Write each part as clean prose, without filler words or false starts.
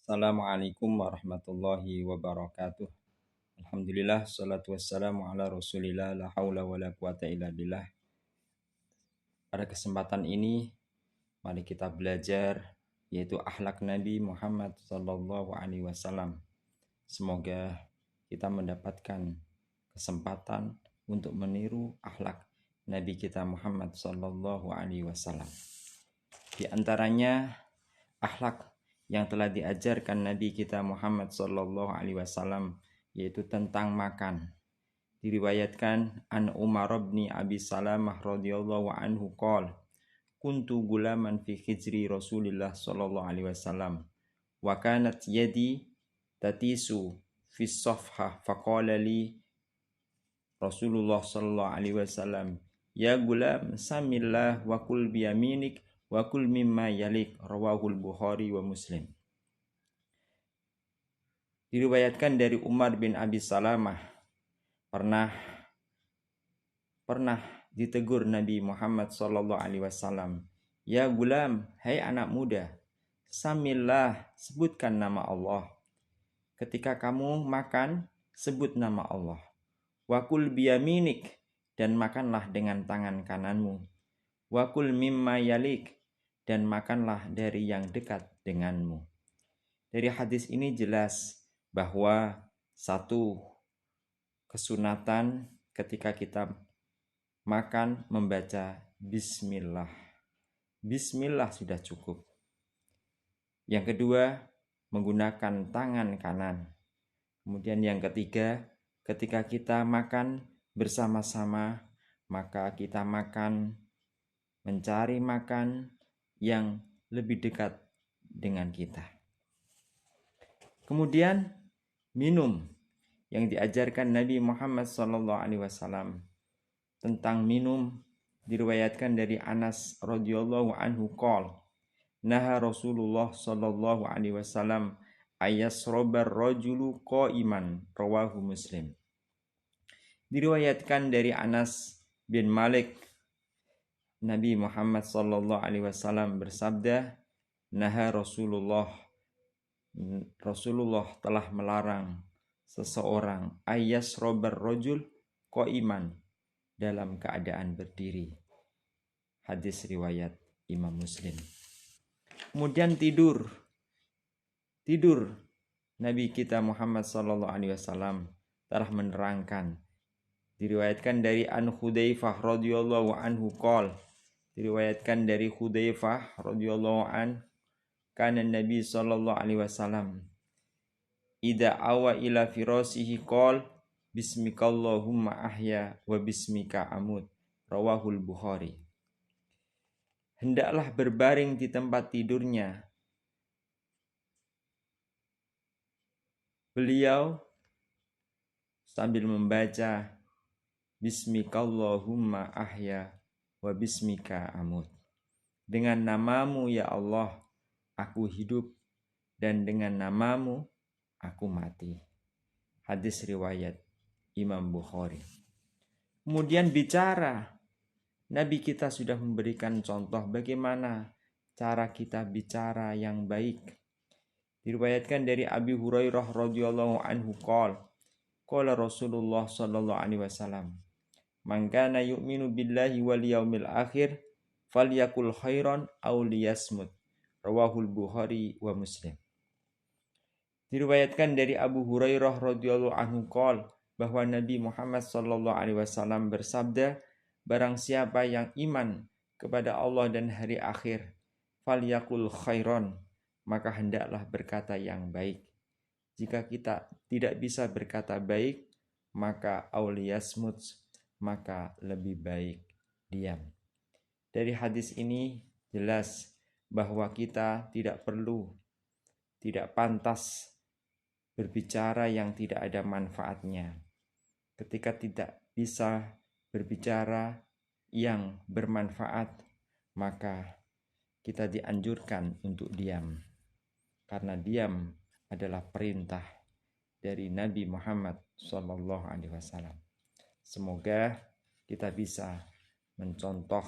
Assalamualaikum warahmatullahi wabarakatuh. Alhamdulillah, salatu wassalamu ala rasulillah, la hawla wa la quwata illa billah. Pada kesempatan ini, mari kita belajar yaitu akhlak Nabi Muhammad sallallahu alaihi wasallam. Semoga kita mendapatkan kesempatan untuk meniru akhlak Nabi kita Muhammad sallallahu alaihi wasallam. Di antaranya akhlak yang telah diajarkan Nabi kita Muhammad sallallahu alaihi wasallam yaitu tentang makan. Diriwayatkan an Umar bin Abi Salamah radhiyallahu anhu qol kuntu gulaman fi hijri Rasulillah sallallahu alaihi wasallam wa kanat yadi tatisu fi safha faqala li Rasulullah sallallahu alaihi wasallam ya gulam samillah wa kul biyaminik wa kul mimma yalik rawahul Bukhari wa Muslim. Diriwayatkan dari Umar bin Abi Salamah pernah ditegur Nabi Muhammad sallallahu alaihi wasallam, "Ya gulam, hai anak muda, samillah, sebutkan nama Allah. Ketika kamu makan, sebut nama Allah. Wakul biyaminik, dan makanlah dengan tangan kananmu. Wakul mimma yalik, dan makanlah dari yang dekat denganmu." Dari hadis ini jelas bahwa satu kesunatan ketika kita makan membaca bismillah. Bismillah sudah cukup. Yang kedua, menggunakan tangan kanan. Kemudian yang ketiga, ketika kita makan bersama-sama, maka kita mencari makan yang lebih dekat dengan kita. Kemudian minum yang diajarkan Nabi Muhammad SAW tentang minum diriwayatkan dari Anas radhiyallahu anhu qol naha Rasulullah sallallahu alaihi wasallam ayasrobar rajulu qa'iman rawahu Muslim. Diriwayatkan dari Anas bin Malik Nabi Muhammad sallallahu alaihi wasallam bersabda naha Rasulullah telah melarang seseorang ayasrobar rajul qa'iman dalam keadaan berdiri. Hadis riwayat Imam Muslim. Kemudian tidur Nabi kita Muhammad sallallahu alaihi wasallam telah menerangkan. Diriwayatkan dari An Hudzaifah radhiyallahu anhu qol. Diriwayatkan dari Hudzaifah radhiyallahu an kana Nabi sallallahu alaihi wasallam idza awa ila firasihi qol bismikallahumma ahya wa bismika amut rawahul Bukhari. Hendaklah berbaring di tempat tidurnya beliau sambil membaca bismikallahumma ahya wa bismika amut. Dengan namamu ya Allah aku hidup dan dengan namamu aku mati. Hadis riwayat Imam Bukhari. Kemudian bicara. Nabi kita sudah memberikan contoh bagaimana cara kita bicara yang baik. Diriwayatkan dari Abi Hurairah radhiyallahu anhu qala Rasulullah sallallahu alaihi wasallam man kana yu'minu billahi wal yaumil akhir falyakul khairan aw liyasmut rawahul Bukhari wa Muslim. Diriwayatkan dari Abu Hurairah radhiyallahu anhu bahwa Nabi Muhammad sallallahu alaihi wasallam bersabda, barang siapa yang iman kepada Allah dan hari akhir, falyakul khairan, maka hendaklah berkata yang baik. Jika kita tidak bisa berkata baik, maka auliyasmut, maka lebih baik diam. Dari hadis ini jelas bahwa kita tidak pantas berbicara yang tidak ada manfaatnya. Ketika tidak bisa berbicara yang bermanfaat, maka kita dianjurkan untuk diam. Karena diam adalah perintah dari Nabi Muhammad SAW. Semoga kita bisa mencontoh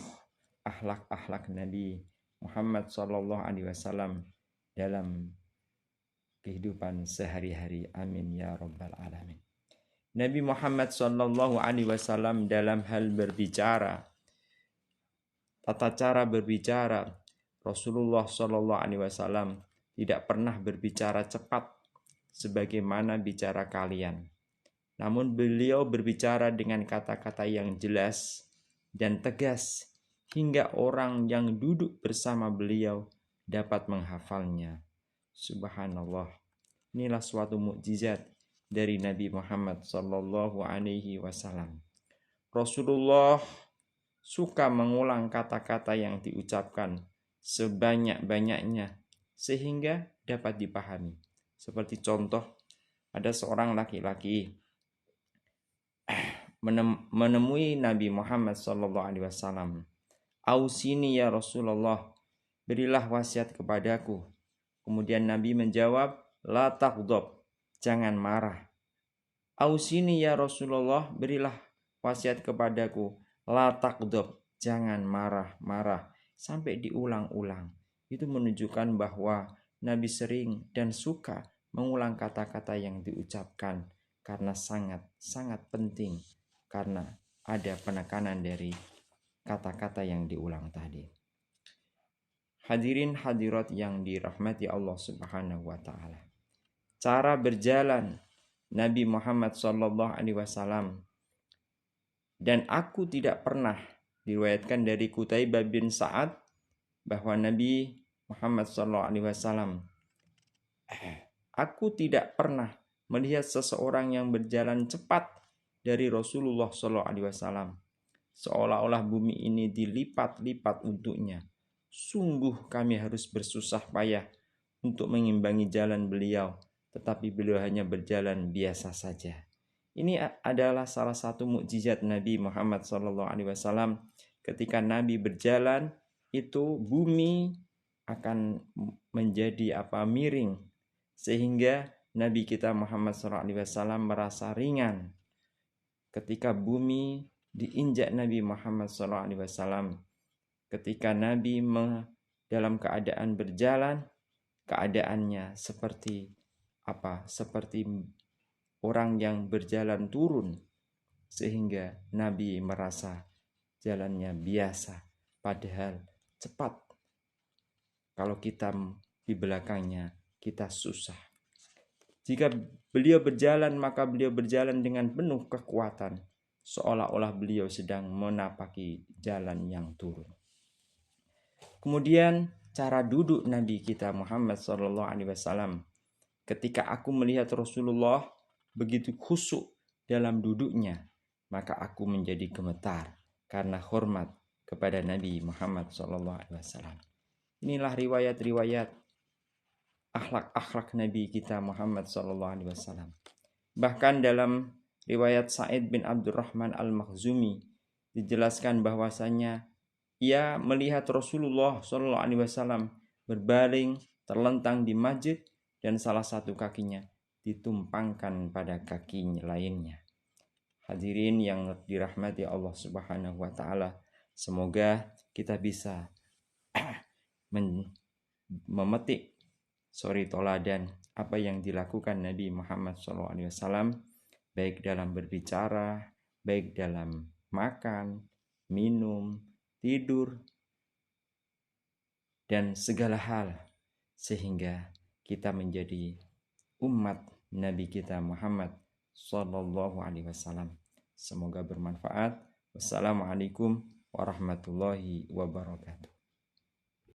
akhlak-akhlak Nabi Muhammad SAW dalam kehidupan sehari-hari. Amin ya rabbal alamin. Nabi Muhammad SAW dalam hal berbicara, tata cara berbicara, Rasulullah SAW tidak pernah berbicara cepat sebagaimana bicara kalian. Namun beliau berbicara dengan kata-kata yang jelas dan tegas hingga orang yang duduk bersama beliau dapat menghafalnya. Subhanallah. Inilah suatu mukjizat dari Nabi Muhammad SAW. Rasulullah suka mengulang kata-kata yang diucapkan sebanyak-banyaknya sehingga dapat dipahami. Seperti contoh, ada seorang laki-laki menemui Nabi Muhammad SAW. Ausini ya Rasulullah, berilah wasiat kepadaku. Kemudian Nabi menjawab, la taghdab, jangan marah. Ausini ya Rasulullah, berilah wasiat kepadaku, la taghdab, jangan marah-marah. Sampai diulang-ulang. Itu menunjukkan bahwa Nabi sering dan suka mengulang kata-kata yang diucapkan karena sangat penting, karena ada penekanan dari kata-kata yang diulang tadi. Hadirin hadirat yang dirahmati Allah Subhanahu wa taala. Cara berjalan Nabi Muhammad SAW, dan aku tidak pernah, diriwayatkan dari Qutaibah bin Sa'ad bahwa Nabi Muhammad SAW, aku tidak pernah melihat seseorang yang berjalan cepat dari Rasulullah SAW, seolah-olah bumi ini dilipat-lipat untuknya. Sungguh kami harus bersusah payah untuk mengimbangi jalan beliau, tetapi beliau hanya berjalan biasa saja. Ini adalah salah satu mukjizat Nabi Muhammad SAW. Ketika Nabi berjalan, itu bumi akan menjadi miring, sehingga Nabi kita Muhammad SAW merasa ringan ketika bumi diinjak Nabi Muhammad SAW. Ketika Nabi dalam keadaan berjalan, keadaannya seperti seperti orang yang berjalan turun, sehingga Nabi merasa jalannya biasa, padahal cepat. Kalau kita di belakangnya, kita susah. Jika beliau berjalan, maka beliau berjalan dengan penuh kekuatan, seolah-olah beliau sedang menapaki jalan yang turun. Kemudian cara duduk Nabi kita Muhammad SAW. Ketika aku melihat Rasulullah begitu khusyuk dalam duduknya, maka aku menjadi gemetar karena hormat kepada Nabi Muhammad SAW. Inilah riwayat-riwayat akhlak-akhlak Nabi kita Muhammad SAW. Bahkan dalam riwayat Sa'id bin Abdurrahman al-Makhzumi dijelaskan bahwasanya ia melihat Rasulullah SAW berbaring terlentang di masjid dan salah satu kakinya ditumpangkan pada kaki lainnya. Hadirin yang dirahmati Allah Subhanahu wa taala, semoga kita bisa memetik toladan apa yang dilakukan Nabi Muhammad SAW, baik dalam berbicara, baik dalam makan, minum, tidur, dan segala hal, sehingga kita menjadi umat Nabi kita Muhammad SAW. Semoga bermanfaat. Wassalamualaikum warahmatullahi wabarakatuh.